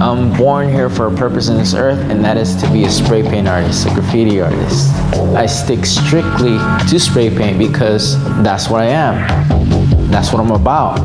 I'm born here for a purpose on this earth, and that is to be a spray paint artist, a graffiti artist. I stick strictly to spray paint because that's what I am. That's what I'm about.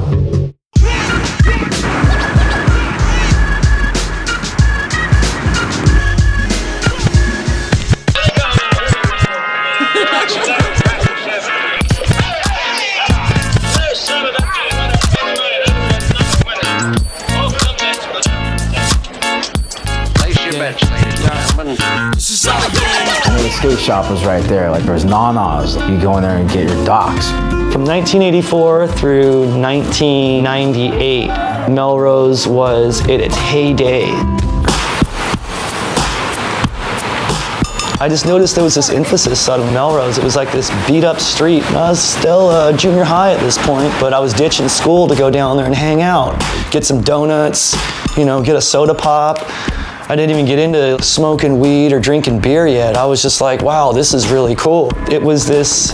The skate shop was right there. Like, there was Nana's. You go in there and get your docs. From 1984 through 1998, Melrose was at its heyday. I just noticed there was this emphasis out of Melrose. It was like this beat up street. I was still junior high at this point, but I was ditching school to go down there and hang out, get some donuts, you know, get a soda pop. I didn't even get into smoking weed or drinking beer yet. I was just like, wow, this is really cool. It was this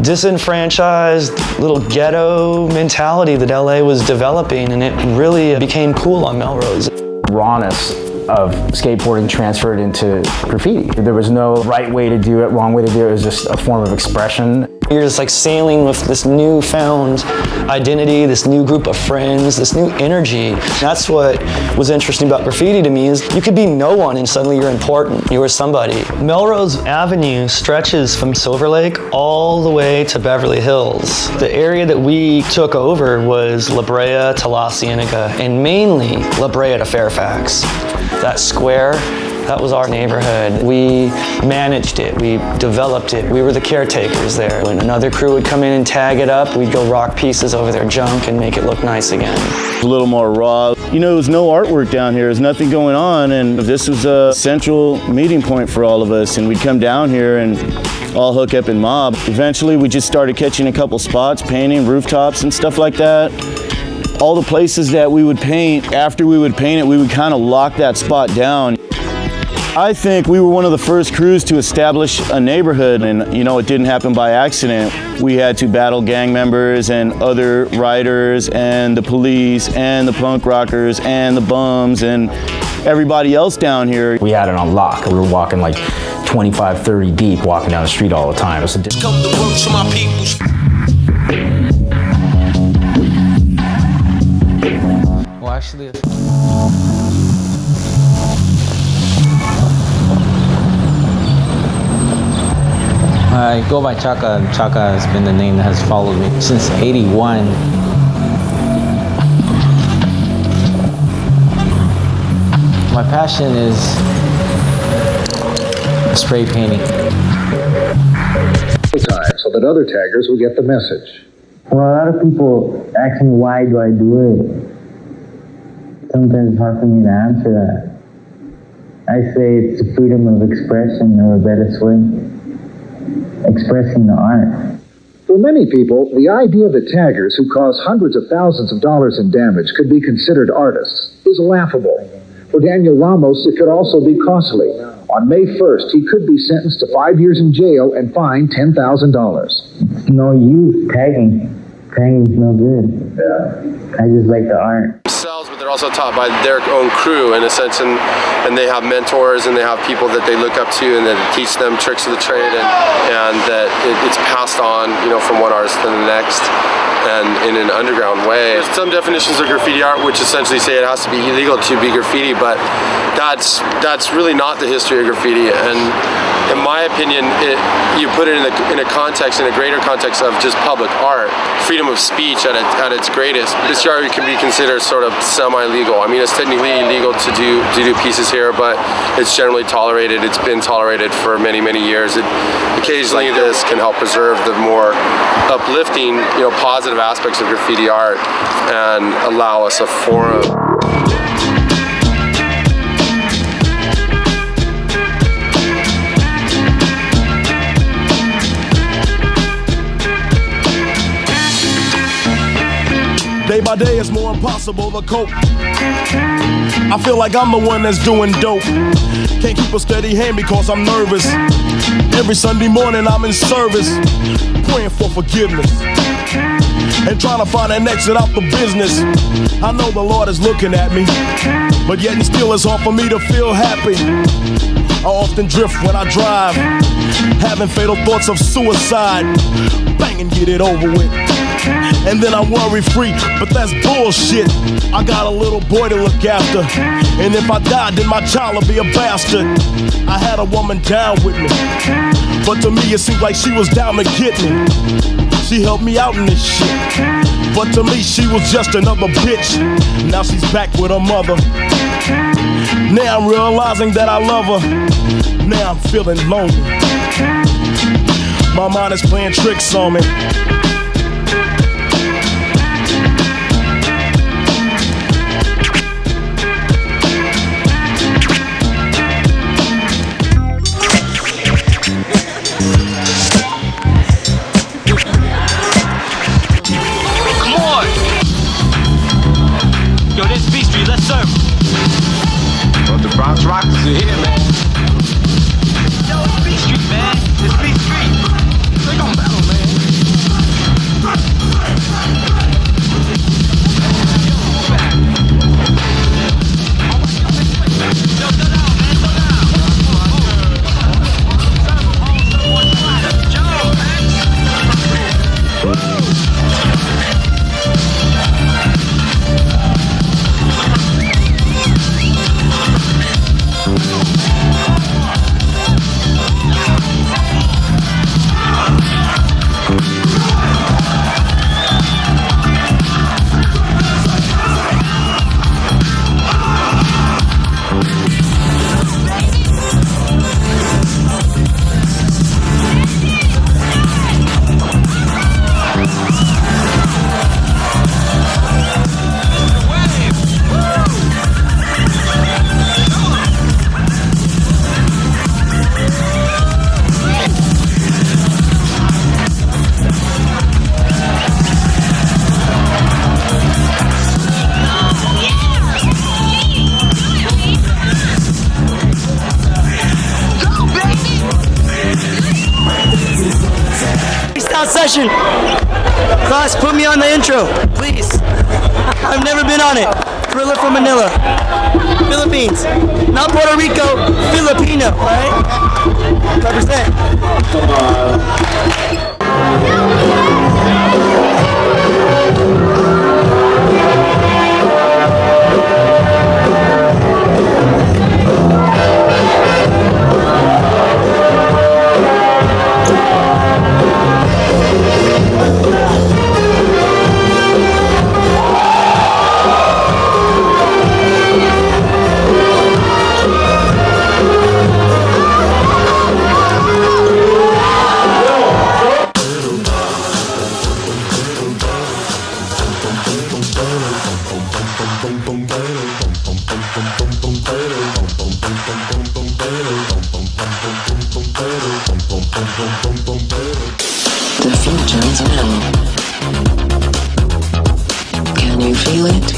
disenfranchised little ghetto mentality that LA was developing, and it really became cool on Melrose. Rawness of skateboarding transferred into graffiti. There was no right way to do it, wrong way to do it. It was just a form of expression. You're just like sailing with this newfound identity, this new group of friends, this new energy. That's what was interesting about graffiti to me, is you could be no one and suddenly you're important. You were somebody. Melrose Avenue stretches from Silver Lake all the way to Beverly Hills. The area that we took over was La Brea to La Cienega, and mainly La Brea to Fairfax. That square, that was our neighborhood. We managed it, we developed it, we were the caretakers there. When another crew would come in and tag it up, we'd go rock pieces over their junk and make it look nice again. A little more raw. You know, there was no artwork down here, there's nothing going on, and this was a central meeting point for all of us, and we'd come down here and all hook up and mob. Eventually, we just started catching a couple spots, painting rooftops and stuff like that. All the places that we would paint, after we would paint it, we would kind of lock that spot down. I think we were one of the first crews to establish a neighborhood, and you know, it didn't happen by accident. We had to battle gang members and other riders and the police and the punk rockers and the bums and everybody else down here. We had it on lock. We were walking like 25, 30 deep, walking down the street all the time. It was a come to work to my people. Well, actually, I go by Chaka. Chaka has been the name that has followed me since '81. My passion is spray painting. So that other taggers will get the message. Well, a lot of people ask me, why do I do it? Sometimes it's hard for me to answer that. I say it's the freedom of expression, or a better way, expressing the art. For many people, the idea that taggers who cause hundreds of thousands of dollars in damage could be considered artists is laughable. For Daniel Ramos, it could also be costly. On May 1st, he could be sentenced to 5 years in jail and fined $10,000. No use tagging. Tagging's no good. Yeah. I just like the art. But they're also taught by their own crew in a sense, and they have mentors and they have people that they look up to and that teach them tricks of the trade, and that it's passed on, you know, from one artist to the next, and in an underground way. Some definitions of graffiti art which essentially say it has to be illegal to be graffiti, but that's really not the history of graffiti. And in my opinion, you put it in a context, in a greater context of just public art, freedom of speech at its greatest. This art can be considered sort of semi-legal. I mean, it's technically illegal to do pieces here, but it's generally tolerated. It's been tolerated for many, many years. Occasionally, this can help preserve the more uplifting, you know, positive aspects of graffiti art and allow us a forum. Day by day it's more impossible to cope. I feel like I'm the one that's doing dope. Can't keep a steady hand because I'm nervous. Every Sunday morning I'm in service, praying for forgiveness. and trying to find an exit out the business. I know the Lord is looking at me, but yet and still it's hard for me to feel happy. I often drift when I drive, having fatal thoughts of suicide. Bang and get it over with, and then I'm worry free, but that's bullshit. I got a little boy to look after, and if I die, then my child will be a bastard. I had a woman down with me, but to me it seemed like she was down to get me. She helped me out in this shit, but to me she was just another bitch. Now she's back with her mother. Now I'm realizing that I love her. Now I'm feeling lonely. My mind is playing tricks on me. Yo, this B Street, let's serve. Well, the Bronx Rockers are here, man. Yo, it's B Street, man. It's B Street. They gon' battle, man. Session. Class, put me on the intro, please. I've never been on it. Thriller from Manila, Philippines. Not Puerto Rico, Filipino, alright? Represent. The future is now. Can you feel it?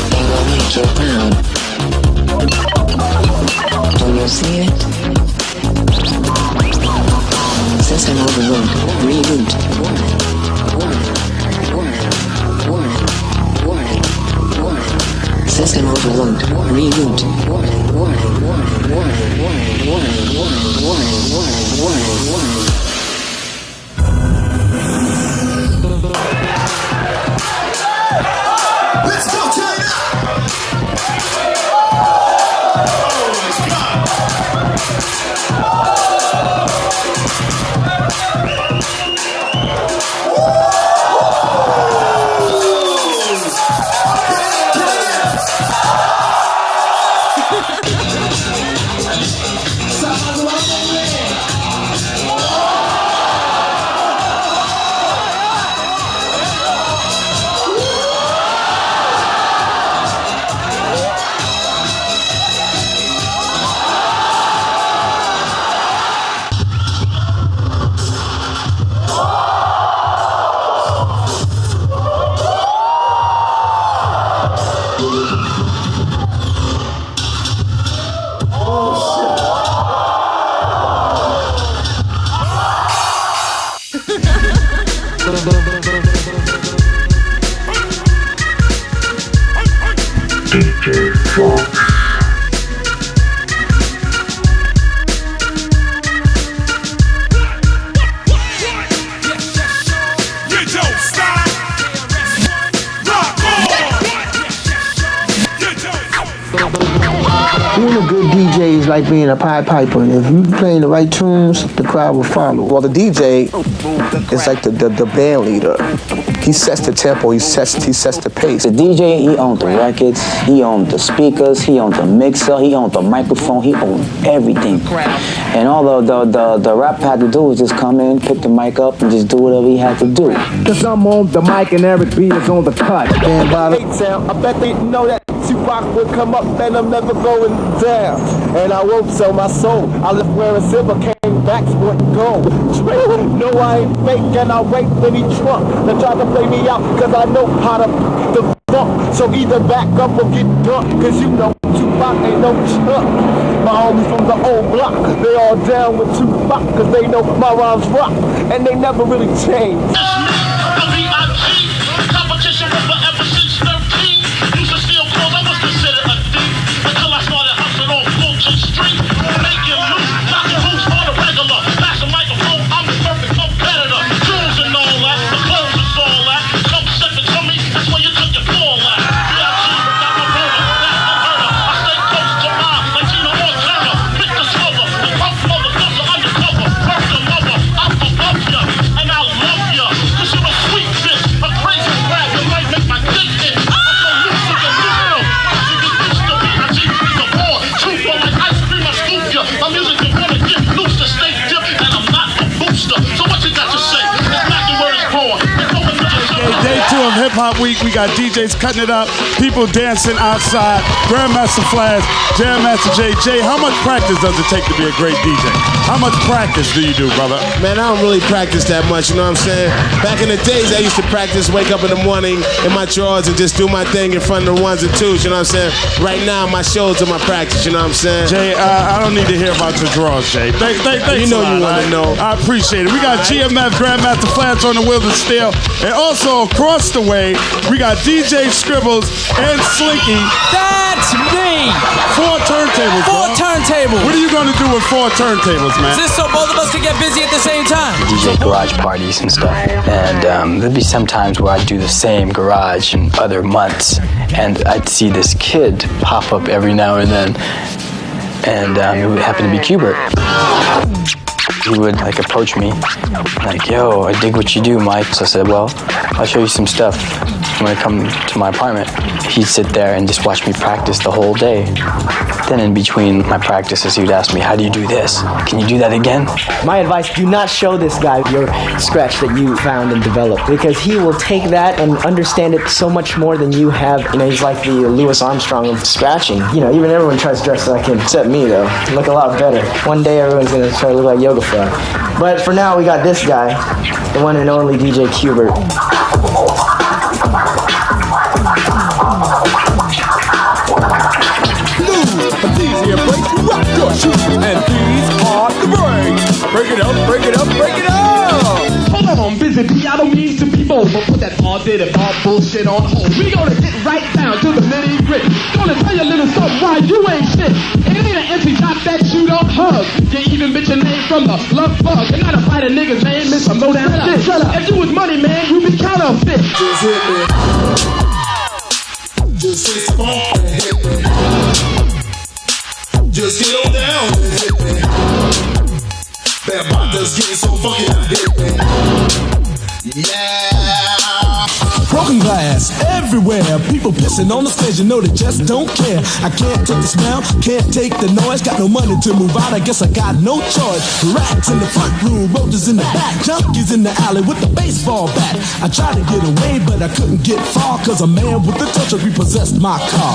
It will make you proud. Do you see it? System overload. Reboot. System overload. Reboot. Let's go, China! DJ Funx. Being a good DJ is like being a Pied Piper. If you playing the right tunes, the crowd will follow. Well, the DJ is like the band leader. He sets the tempo, he sets the pace. The DJ, he owns the records, he owns the speakers, he owns the mixer, he owns the microphone, he owns everything. And all the rap had to do was just come in, pick the mic up, and just do whatever he had to do. Cause I'm on the mic and Eric B is on the cut. Damn, I bet they know that Tupac would come up and I'm never going down. And I won't sell my soul. I left wearing silver, came back sporting gold. No, I ain't fake and I wait when he drunk. They try to play me out cause I know how to the funk. So either back up or get dumped. Cause you know Tupac ain't no chump. My homies from the old block, they all down with Tupac cause they know my rhymes rock. And they never really change. Competition was forever since 13. Used to steal clothes, I was considered a thief. Until I started hustling on Fulton Street. Making loot, knocking loose on the regular. Pass the microphone, I'm the perfect competitor. Jewels and all that, the clothes and all that. Come step it to me, that's where you took your fall at. B.I.G. got my roller, that's the murder. I stay close to mine, like Tina Montana. Pick the smother, the pump motherfucker undercover. Work the mother, I'm above ya, and I love ya. Cause you're a sweet bitch, a crazy rap that might make my dick hit. I'm so loose in the middle. Once you get used to me, I keep me the born. Truth on like ice cream, I scoop ya. My music you wanna get loose to stay dip, and I'm not a booster. So what you got to say? It's not the word it's born. Day 2 of Hip Hop Week, we got DJs cutting it up, people dancing outside, Grandmaster Flash, Jam Master JJ. How much practice does it take to be a great DJ? How much practice do you do, brother? Man, I don't really practice that much, you know what I'm saying? Back in the days, I used to practice, wake up in the morning in my drawers and just do my thing in front of the ones and twos, you know what I'm saying? Right now, my shows are my practice, you know what I'm saying? Jay, I don't need to hear about your drawers, Jay. Thanks you know you want to know. I appreciate it. We got GMF Grandmaster Flash on the wheels of steel. And also across the way, we got DJ Scribbles and Slinky. That's me! 4 turntables, 4 turntables. What are you going to do with 4 turntables, man? Is this so both of us can get busy at the same time? DJ garage parties and stuff. And there'd be some times where I'd do the same garage in other months. And I'd see this kid pop up every now and then. And it would happen to be Qbert. He would like approach me, like, yo, I dig what you do, Mike. So I said, well, I'll show you some stuff. You want to come to my apartment? He'd sit there and just watch me practice the whole day. Then in between my practices, he would ask me, how do you do this? Can you do that again? My advice, do not show this guy your scratch that you found and developed, because he will take that and understand it so much more than you have. You know, he's like the Louis Armstrong of scratching. You know, even everyone tries to dress like him, except me, though. I look a lot better. One day everyone's going to try to look like Yoga Frog. But for now, we got this guy, the one and only DJ Qbert. It's easier breaks, you rock your shoes, and these are the breaks. Break it up, break it up, break it up. Hold on, busy bee, I don't mean to be bold, but put that all did and all bullshit on hold. We gonna get right down to the nitty gritty. Gonna tell you a little something why you ain't shit. It ain't an empty top that you don't hug. You even bitch your name from the love bug. You gotta fight a nigga's name, miss some low down shit. If you was money, man, you be counterfeit. Just hit me. Just hit the phone and hit me. Just get on down and hit me. That body's getting so funky, hit me. Yeah. Broken glass everywhere. People pissing on the stage, you know they just don't care. I can't take the smell, can't take the noise. Got no money to move out, I guess I got no choice. Rats in the front room, roaches in the back, junkies in the alley with the baseball bat. I tried to get away, but I couldn't get far, cause a man with a touch of repossessed my car.